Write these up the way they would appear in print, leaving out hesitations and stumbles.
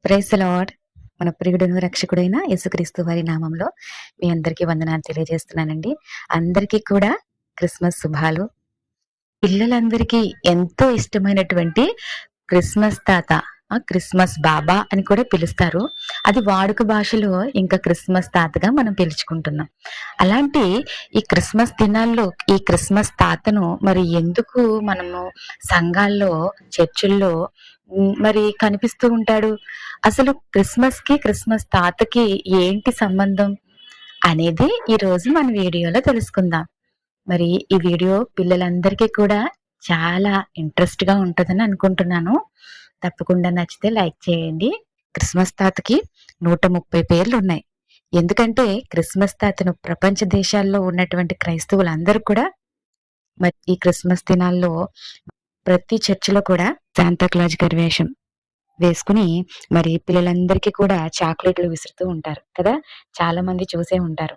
Praise the lord. మన ప్రియుడును రక్షకుడైన యేసుక్రీస్తు వారి నామంలో మీ అందరికీ వందనాలు తెలియజేస్తున్నానండి. అందరికీ కూడా క్రిస్మస్ శుభాలు. పిల్లలందరికీ ఎంతో ఇష్టమైనటువంటి క్రిస్మస్ తాత, క్రిస్మస్ బాబా అని కూడా పిలుస్తారు. అది వాడుక భాషలో ఇంకా క్రిస్మస్ తాతగా మనం పిలుచుకుంటున్నాం. అలాంటి ఈ క్రిస్మస్ దినాల్లో ఈ క్రిస్మస్ తాతను మరి ఎందుకు మనము సంఘాల్లో, చర్చుల్లో మరి కనిపిస్తూ ఉంటాడు? అసలు క్రిస్మస్‌కి, క్రిస్మస్ తాతకి ఏంటి సంబంధం అనేది ఈరోజు మన వీడియోలో తెలుసుకుందాం. మరి ఈ వీడియో పిల్లలందరికీ కూడా చాలా ఇంట్రెస్ట్‌గా ఉంటదని అనుకుంటున్నాను. తప్పకుండా నచ్చితే లైక్ చేయండి. క్రిస్మస్ తాతకి 130 పేర్లున్నాయి. ఎందుకంటే క్రిస్మస్ తాతను ప్రపంచ దేశాల్లో ఉన్నటువంటి క్రైస్తవులందరూ కూడా మరి ఈ క్రిస్మస్ దినాల్లో ప్రతి చర్చిలో కూడా శాంతా క్లాజ్ గారి వేషం వేసుకుని మరి పిల్లలందరికీ కూడా చాక్లెట్లు విసురుతూ ఉంటారు కదా! చాలా మంది చూసే ఉంటారు.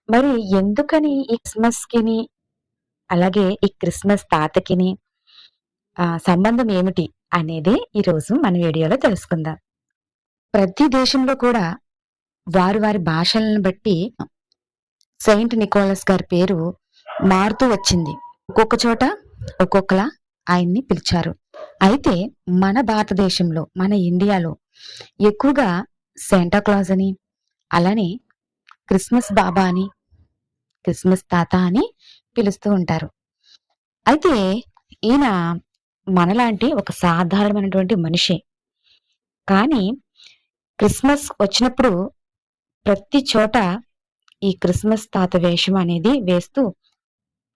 మరి ఎందుకని ఈ క్రిస్మస్‌కిని అలాగే ఈ క్రిస్మస్ తాతకిని సంబంధం ఏమిటి అనేది ఈరోజు మన వీడియోలో తెలుసుకుందాం. ప్రతి దేశంలో కూడా వారి వారి భాషలను బట్టి సెయింట్ నికోలస్ గారి పేరు మారుతూ వచ్చింది. ఒక్కొక్క చోట ఒక్కొక్కలా ఆయన్ని పిలిచారు. అయితే మన భారతదేశంలో, మన ఇండియాలో ఎక్కువగా శాంటా క్లాజ్ అని, అలానే క్రిస్మస్ బాబా అని, క్రిస్మస్ తాత అని పిలుస్తూ ఉంటారు. అయితే ఈయన మనలాంటి ఒక సాధారణమైనటువంటి మనిషే. కానీ క్రిస్మస్ వచ్చినప్పుడు ప్రతి చోట ఈ క్రిస్మస్ తాత వేషం అనేది వేస్తూ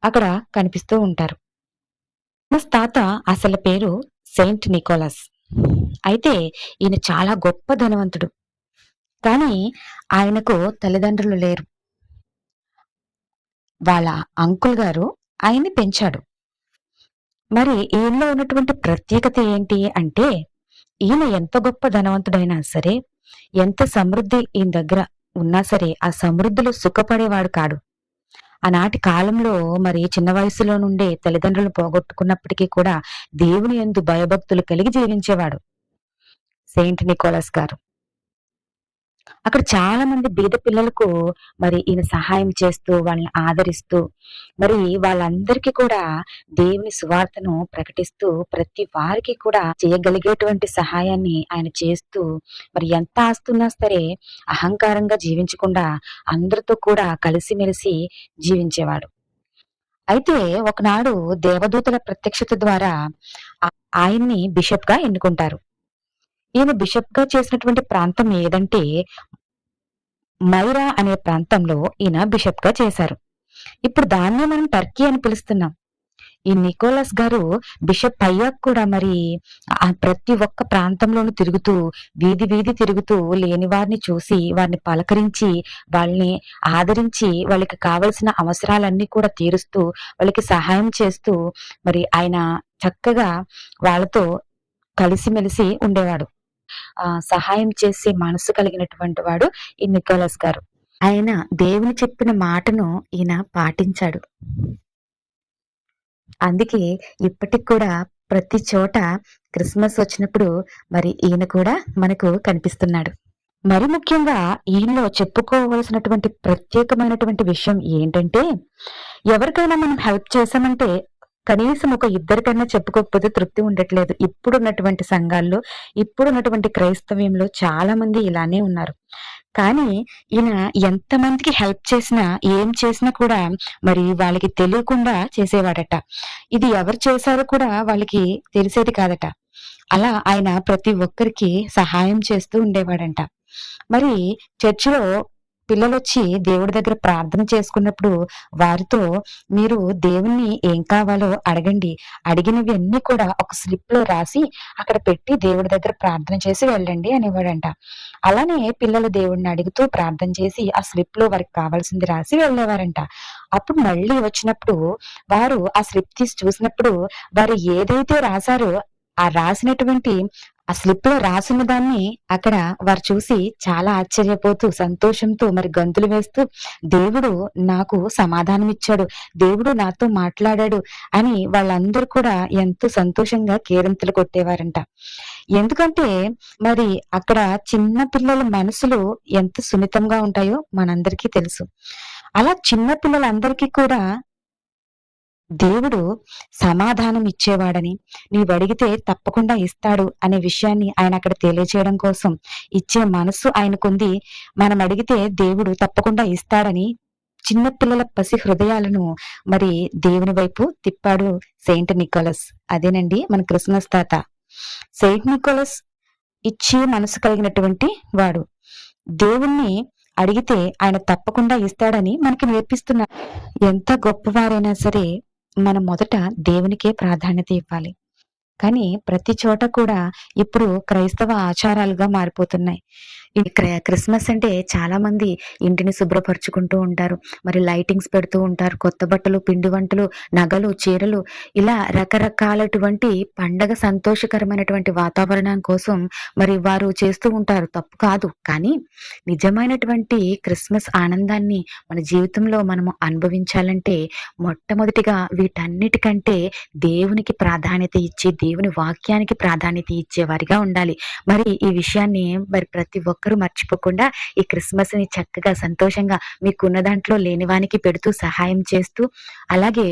అక్కడ కనిపిస్తూ ఉంటారు. క్రిస్మస్ తాత అసలు పేరు సెయింట్ నికోలస్. అయితే ఈయన చాలా గొప్ప ధనవంతుడు. కానీ ఆయనకు తల్లిదండ్రులు లేరు. వాళ్ళ అంకుల్ గారు ఆయన్ని పెంచాడు. మరి ఈయనలో ఉన్నటువంటి ప్రత్యేకత ఏంటి అంటే, ఈయన ఎంత గొప్ప ధనవంతుడైనా సరే, ఎంత సమృద్ధి ఈయన దగ్గర ఉన్నా సరే, ఆ సమృద్ధిలో సుఖపడేవాడు కాడు. ఆనాటి కాలంలో మరి చిన్న వయసులో నుండే తల్లిదండ్రులు పోగొట్టుకున్నప్పటికీ కూడా దేవుని యందు భయభక్తులు కలిగి జీవించేవాడు సెయింట్ నికోలస్ గారు. అక్కడ చాలా మంది బీద పిల్లలకు మరి ఈయన సహాయం చేస్తూ, వాళ్ళని ఆదరిస్తూ, మరి వాళ్ళందరికీ కూడా దేవుని సువార్తను ప్రకటిస్తూ, ప్రతి వారికి కూడా చేయగలిగేటువంటి సహాయాన్ని ఆయన చేస్తూ, మరి ఎంత ఆస్తున్నా సరే అహంకారంగా జీవించకుండా అందరితో కూడా కలిసిమెలిసి జీవించేవాడు. అయితే ఒకనాడు దేవదూతల ప్రత్యక్షత ద్వారా ఆయన్ని బిషప్ గా ఎన్నుకుంటారు. ఈయన బిషప్ గా చేసినటువంటి ప్రాంతం ఏదంటే మైరా అనే ప్రాంతంలో ఈయన బిషప్ గా చేశారు. ఇప్పుడు దాన్నే మనం టర్కీ అని పిలుస్తున్నాం. ఈ నికోలస్ గారు బిషప్ అయ్యాక కూడా మరి ప్రతి ఒక్క ప్రాంతంలోనూ తిరుగుతూ, వీధి వీధి తిరుగుతూ లేని వారిని చూసి, వారిని పలకరించి, వాళ్ళని ఆదరించి, వాళ్ళకి కావలసిన అవసరాలన్నీ కూడా తీరుస్తూ, వాళ్ళకి సహాయం చేస్తూ, మరి ఆయన చక్కగా వాళ్ళతో కలిసిమెలిసి ఉండేవాడు. సహాయం చేసే మనసు కలిగినటువంటి వాడు ఈ నికోలస్ గారు. ఆయన దేవుని చెప్పిన మాటను ఈయన పాటించాడు. అందుకే ఇప్పటికి కూడా ప్రతి చోట క్రిస్మస్ వచ్చినప్పుడు మరి ఈయన కూడా మనకు కనిపిస్తున్నాడు. మరి ముఖ్యంగా ఈయనలో చెప్పుకోవలసినటువంటి ప్రత్యేకమైనటువంటి విషయం ఏంటంటే, ఎవరికైనా మనం హెల్ప్ చేశామంటే కనీసం ఒక ఇద్దరికైనా చెప్పుకోకపోతే తృప్తి ఉండట్లేదు. ఇప్పుడున్నటువంటి సంఘాల్లో, ఇప్పుడున్నటువంటి క్రైస్తవ్యంలో చాలా మంది ఇలానే ఉన్నారు. కానీ ఈయన ఎంతమందికి హెల్ప్ చేసినా, ఏం చేసినా కూడా మరి వాళ్ళకి తెలియకుండా చేసేవాడట. ఇది ఎవరు చేశారో కూడా వాళ్ళకి తెలిసేది కాదట. అలా ఆయన ప్రతి ఒక్కరికి సహాయం చేస్తూ ఉండేవాడంట. మరి చర్చిలో పిల్లలొచ్చి దేవుడి దగ్గర ప్రార్థన చేసుకున్నప్పుడు వారితో మీరు దేవుణ్ణి ఏం కావాలో అడగండి. అడిగినవి అన్ని కూడా ఒక స్లిప్ లో రాసి అక్కడ పెట్టి దేవుడి దగ్గర ప్రార్థన చేసి వెళ్ళండి అనేవాడంట. అలానే పిల్లలు దేవుడిని అడుగుతూ ప్రార్థన చేసి ఆ స్లిప్ లో వారికి కావాల్సింది రాసి వెళ్ళేవారంట. అప్పుడు మళ్ళీ వచ్చినప్పుడు వారు ఆ స్లిప్ తీసి చూసినప్పుడు వారు ఏదైతే రాశారో ఆ రాసినటువంటి ఆ స్లిప్‌లో రాసున్న దాన్ని అక్కడ వారు చూసి చాలా ఆశ్చర్యపోతూ, సంతోషంతో మరి గంతులు వేస్తూ, దేవుడు నాకు సమాధానమిచ్చాడు. దేవుడు నాతో మాట్లాడాడు అని వాళ్ళందరూ కూడా ఎంతో సంతోషంగా కేరింతలు కొట్టేవారంట. ఎందుకంటే మరి అక్కడ చిన్న పిల్లల మనసులు ఎంత సున్నితంగా ఉంటాయో మనందరికీ తెలుసు. అలా చిన్న పిల్లలందరికీ కూడా దేవుడు సమాధానం ఇచ్చేవాడని, నీవడిగితే తప్పకుండా ఇస్తాడు అనే విషయాన్ని ఆయన అక్కడ తెలియజేయడం కోసం ఇచ్చే మనస్సు ఆయనకుంది. మనం అడిగితే దేవుడు తప్పకుండా ఇస్తాడని చిన్న పిల్లల పసి హృదయాలను మరి దేవుని వైపు తిప్పాడు సెయింట్ నికోలస్. అదేనండి మన క్రిస్మస్ తాత. సెయింట్ నికోలస్ ఇచ్చే మనసు కలిగినటువంటి వాడు. దేవుణ్ణి అడిగితే ఆయన తప్పకుండా ఇస్తాడని మనకి నేర్పిస్తున్నారు. ఎంత గొప్పవారైనా సరే మనం మొదట దేవునికే ప్రాధాన్యత ఇవ్వాలి. కానీ ప్రతి చోట కూడా ఇప్పుడు క్రైస్తవ ఆచారాలుగా మారిపోతున్నాయి. ఈ క్రిస్మస్ అంటే చాలా మంది ఇంటిని శుభ్రపరుచుకుంటూ ఉంటారు. మరి లైటింగ్స్ పెడుతూ ఉంటారు. కొత్త బట్టలు, పిండి వంటలు, నగలు, చీరలు ఇలా రకరకాలటువంటి పండగ సంతోషకరమైనటువంటి వాతావరణం కోసం మరి వారు చేస్తూ ఉంటారు. తప్పు కాదు. కానీ నిజమైనటువంటి క్రిస్మస్ ఆనందాన్ని మన జీవితంలో మనము అనుభవించాలంటే మొట్టమొదటిగా వీటన్నిటికంటే దేవునికి ప్రాధాన్యత ఇచ్చి దేవుని వాక్యానికి ప్రాధాన్యత ఇచ్చేవారిగా ఉండాలి. మరి ఈ విషయాన్ని మరి ప్రతి ఒక్కరూ మర్చిపోకుండా ఈ క్రిస్మస్ ని చక్కగా సంతోషంగా మీకున్న దాంట్లో లేనివానికి పెడుతూ సహాయం చేస్తూ, అలాగే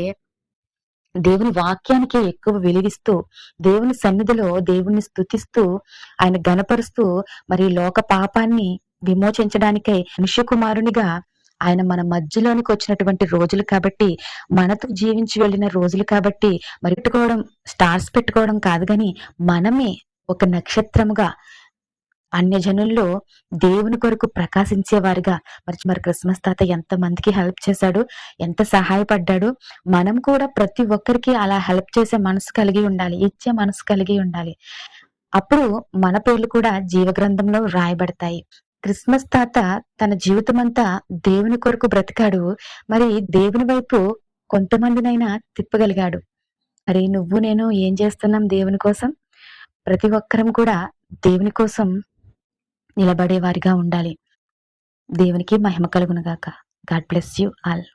దేవుని వాక్యానికి ఎక్కువ వెలిగిస్తూ, దేవుని సన్నిధిలో దేవుణ్ణి స్తుతిస్తూ, ఆయన ఘనపరుస్తూ మరి లోక పాపాన్ని విమోచించడానికై మనుష్య కుమారునిగా ఆయన మన మధ్యలోనికి వచ్చినటువంటి రోజులు కాబట్టి, మనతో జీవించి వెళ్ళిన రోజులు కాబట్టి, మరి స్టార్స్ పెట్టుకోవడం కాదు గాని, మనమే ఒక నక్షత్రముగా అన్యజనుల్లో దేవుని కొరకు ప్రకాశించేవారుగా మరి క్రిస్మస్ తాత ఎంత మందికి హెల్ప్ చేశాడు, ఎంత సహాయపడ్డాడు. మనం కూడా ప్రతి ఒక్కరికి అలా హెల్ప్ చేసే మనసు కలిగి ఉండాలి, ఇచ్చే మనసు కలిగి ఉండాలి. అప్పుడు మన పేర్లు కూడా జీవగ్రంథంలో రాయబడతాయి. క్రిస్మస్ తాత తన జీవితమంతా దేవుని కొరకు బ్రతికాడు. మరి దేవుని వైపు కొంతమందినైనా తిప్పగలిగాడు. మరి నువ్వు నేను ఏం చేస్తున్నాం దేవుని కోసం? ప్రతి ఒక్కరం కూడా దేవుని కోసం నిలబడే వారిగా ఉండాలి. దేవునికి మహిమ కలుగును గాక. God bless you all.